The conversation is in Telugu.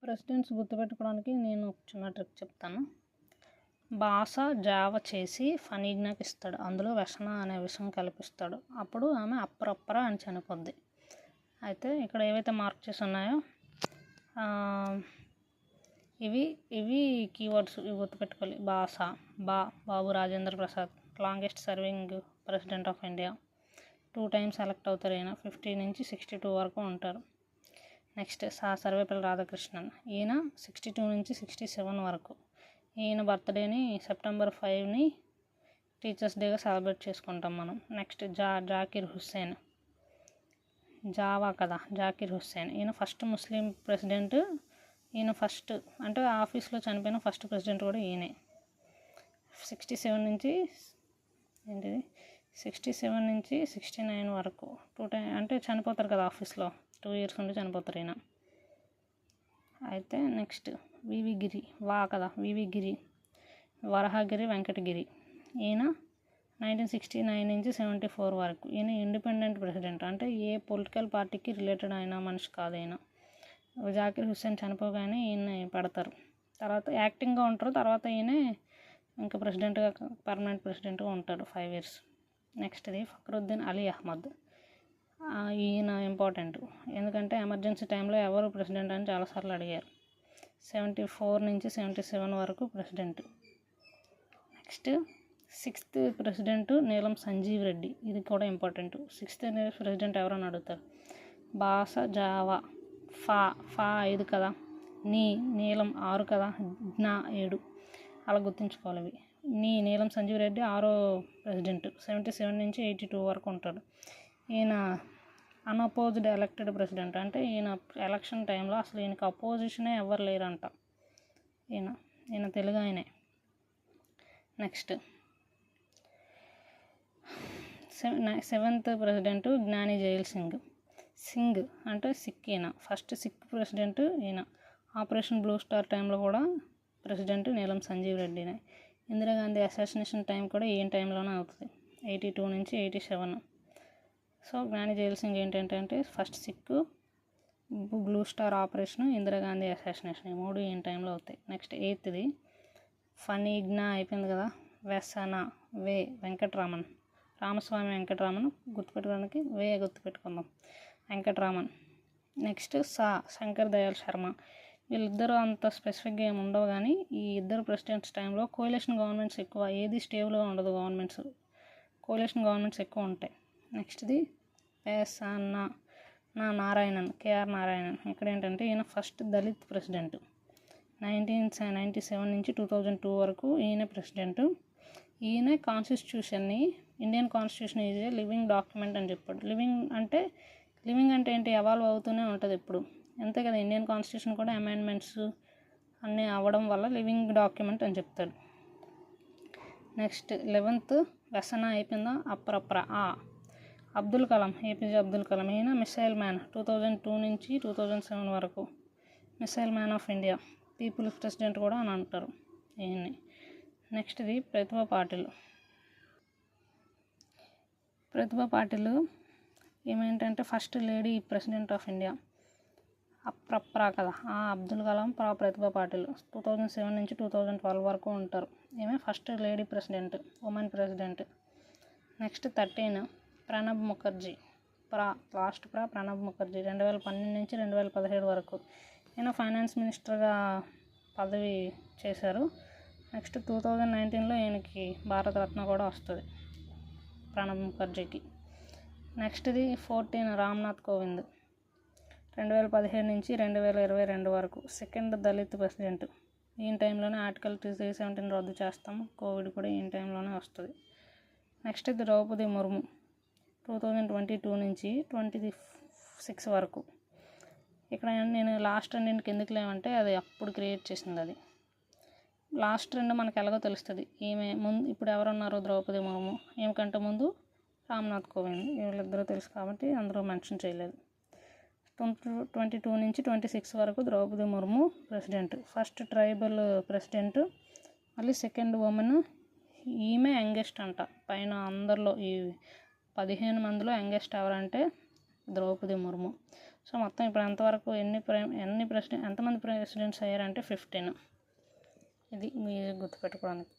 ప్రెసిడెంట్స్ గుర్తుపెట్టుకోవడానికి నేను ఒక చిన్న ట్రిక్ చెప్తాను. బాస జావ చేసి ఫనీగ్నాకి ఇస్తాడు. అందులో వ్యసన అనే విషయం కల్పిస్తాడు. అప్పుడు ఆమె అప్పరప్పర అని చనిపోద్ది. అయితే ఇక్కడ ఏవైతే మార్క్ చేసి ఉన్నాయో ఇవి కీవర్డ్స్, ఇవి గుర్తుపెట్టుకోవాలి. బాస, Babu Rajendra Prasad, longest serving president of India, 2 times elect అవుతారు. ఈయన 50 నుంచి 62 వరకు ఉంటారు. నెక్స్ట్ సర్వేపల్లి రాధాకృష్ణన్, ఈయన 62 నుంచి 67 వరకు. ఈయన బర్త్డేని September 5ని టీచర్స్ డేగా సెలబ్రేట్ చేసుకుంటాం మనం. నెక్స్ట్ జాకిర్ హుస్సేన్, జావా కదా, జాకిర్ హుస్సేన్, ఈయన ఫస్ట్ ముస్లిం ప్రెసిడెంట్. ఈయన ఫస్ట్ అంటే ఆఫీస్లో చనిపోయిన ఫస్ట్ ప్రెసిడెంట్ కూడా ఈయనే. 67 నుంచి 69 వరకు 2 times అంటే చనిపోతారు కదా ఆఫీస్లో, 2 years ఉండి చనిపోతారు ఈయన. అయితే నెక్స్ట్ వివి గిరి, వివి గిరి, వరహగిరి వెంకటగిరి, ఈయన 1969 నుంచి 74 వరకు. ఈయన ఇండిపెండెంట్ ప్రెసిడెంట్, అంటే ఏ పొలిటికల్ పార్టీకి రిలేటెడ్ అయిన మనిషి కాదు ఈయన. జాకిర్ హుస్సేన్ చనిపోగానే ఈయన పెడతారు. తర్వాత యాక్టింగ్గా ఉంటారు. తర్వాత ఈయనే ఇంకా ప్రెసిడెంట్గా, పర్మనెంట్ ప్రెసిడెంట్గా ఉంటాడు 5 years. నెక్స్ట్ది ఫక్రుద్దీన్ అలీ అహ్మద్. ఈయన ఇంపార్టెంట్, ఎందుకంటే ఎమర్జెన్సీ టైంలో ఎవరు ప్రెసిడెంట్ అని చాలాసార్లు అడిగారు. 74 నుంచి 77 వరకు ప్రెసిడెంట్. నెక్స్ట్ 6th ప్రెసిడెంట్ నీలం సంజీవ్ రెడ్డి, ఇది కూడా ఇంపార్టెంట్. 6th ప్రెసిడెంట్ ఎవరని అడుగుతారు. బాస జావా, ఫా 5 కదా, నీలం 6 కదా, జ్ఞా 7, అలా గుర్తుంచుకోవాలి ఇవి. నీలం సంజీవ్ రెడ్డి 6వ ప్రెసిడెంట్, 77 నుంచి 82 వరకు ఉంటాడు. ఈయన అన్అపోజ్డ్ ఎలక్టెడ్ ప్రెసిడెంట్, అంటే ఈయన ఎలక్షన్ టైంలో అసలు ఈయనకి అపోజిషనే ఎవరు లేరంట. ఈయన తెలుగు ఆయనే. నెక్స్ట్ 7th ప్రెసిడెంట్ జ్ఞాని జైల్ సింగ్ అంటే సిక్. ఈయన ఫస్ట్ సిక్ ప్రెసిడెంట్ ఈయన. ఆపరేషన్ బ్లూ స్టార్ టైంలో కూడా ప్రెసిడెంట్ నీలం సంజీవ్ రెడ్డినే. ఇందిరాగాంధీ అసాసినేషన్ టైం కూడా ఈయన టైంలోనే అవుతుంది, 82 నుంచి 87. సో జ్ఞాని జైల్ సింగ్ ఏంటంటే first sick, blue star operation, Indira Gandhi assassination, ఈ 3 ఈయన టైంలో అవుతాయి. నెక్స్ట్ 8th ఫనీగ్నా అయిపోయింది కదా. వ్యసన వెంకటరామన్, రామస్వామి వెంకటరామన్, గుర్తుపెట్టుకోవడానికి గుర్తుపెట్టుకుందాం, వెంకటరామన్. నెక్స్ట్ శంకర్ దయాళ్ శర్మ. వీళ్ళిద్దరూ అంత స్పెసిఫిక్గా ఏమి ఉండవు, కానీ ఈ ఇద్దరు ప్రెసిడెంట్స్ టైంలో కోalition గవర్నమెంట్స్ ఎక్కువ, ఏది స్టేబుల్గా ఉండదు గవర్నమెంట్స్, కోalition గవర్నమెంట్స్ ఎక్కువ ఉంటాయి. నెక్స్ట్ది నారాయణన్, కేఆర్ నారాయణన్. ఇక్కడ ఏంటంటే ఈయన ఫస్ట్ దళిత్ ప్రెసిడెంట్, 1997 నుంచి 2002 వరకు ఈయన ప్రెసిడెంట్. ఈయన కాన్స్టిట్యూషన్ని, Indian constitution is a living document అని చెప్పాడు. లివింగ్ అంటే ఏంటి, ఎవాల్వ్ అవుతూనే ఉంటుంది ఎప్పుడు, అంతే కదా. ఇండియన్ కాన్స్టిట్యూషన్ కూడా అమెండ్మెంట్స్ అన్నీ అవ్వడం వల్ల లివింగ్ డాక్యుమెంట్ అని చెప్తాడు. నెక్స్ట్ 11th వ్యసన అయిపోయిందా. అప్పరప్పర అబ్దుల్ కలాం, ఏపీజే అబ్దుల్ కలాం. ఈయన మిసైల్ మ్యాన్, 2002 నుంచి 2007 వరకు missile man of India, people's president కూడా అని అంటారు ఈయన్ని. నెక్స్ట్ది ప్రతిభా పాటిల్. ఏమేంటంటే first lady president of India. అప్రప్రా కదా, అబ్దుల్ కలాం, ప్రతిభా పాటిల్ 2007 నుంచి 2012 వరకు ఉంటారు. ఈమె first lady president, women president. Next 13 Pranab Mukherjee, Pranab Mukherjee 2012 నుంచి 2017 వరకు. ఈయన ఫైనాన్స్ మినిస్టర్గా పదవి చేశారు. నెక్స్ట్ 2019లో ఈయనకి భారతరత్న కూడా వస్తుంది ప్రణబ్ ముఖర్జీకి. నెక్స్ట్ది 14 రామ్నాథ్ కోవింద్, 2017 నుంచి 2022 వరకు, సెకండ్ దళిత్ ప్రెసిడెంట్. ఈయన టైంలోనే ఆర్టికల్ 317 రద్దు చేస్తాము, కోవిడ్ కూడా ఈయన టైంలోనే వస్తుంది. నెక్స్ట్ ద్రౌపది ముర్ము, 2022 నుంచి 2026 వరకు. ఇక్కడ నేను లాస్ట్ రెండింటికి ఎందుకు లేవంటే అది అప్పుడు క్రియేట్ చేసింది. అది లాస్ట్ 2 మనకు ఎలాగో తెలుస్తుంది. ఈమె ముందు ఇప్పుడు ఎవరున్నారు, ద్రౌపది ముర్ము. ఈమె కంటే ముందు రామ్నాథ్ కోవింద్, వీళ్ళిద్దరూ తెలుసు కాబట్టి అందరూ మెన్షన్ చేయలేదు. 2022 నుంచి 2026 వరకు Droupadi Murmu president, first tribal president, మళ్ళీ సెకండ్ ఉమెన్. ఈమె యంగెస్ట్ అంట పైన అందరిలో, ఈ 15 మందిలో యంగెస్ట్ ఎవరంటే ద్రౌపది ముర్ము. సో మొత్తం ఇప్పుడు ఎంతవరకు ఎంతమంది ప్రెసిడెంట్స్ అయ్యారంటే 15. ఇది మీరు గుర్తుపెట్టుకోవడానికి.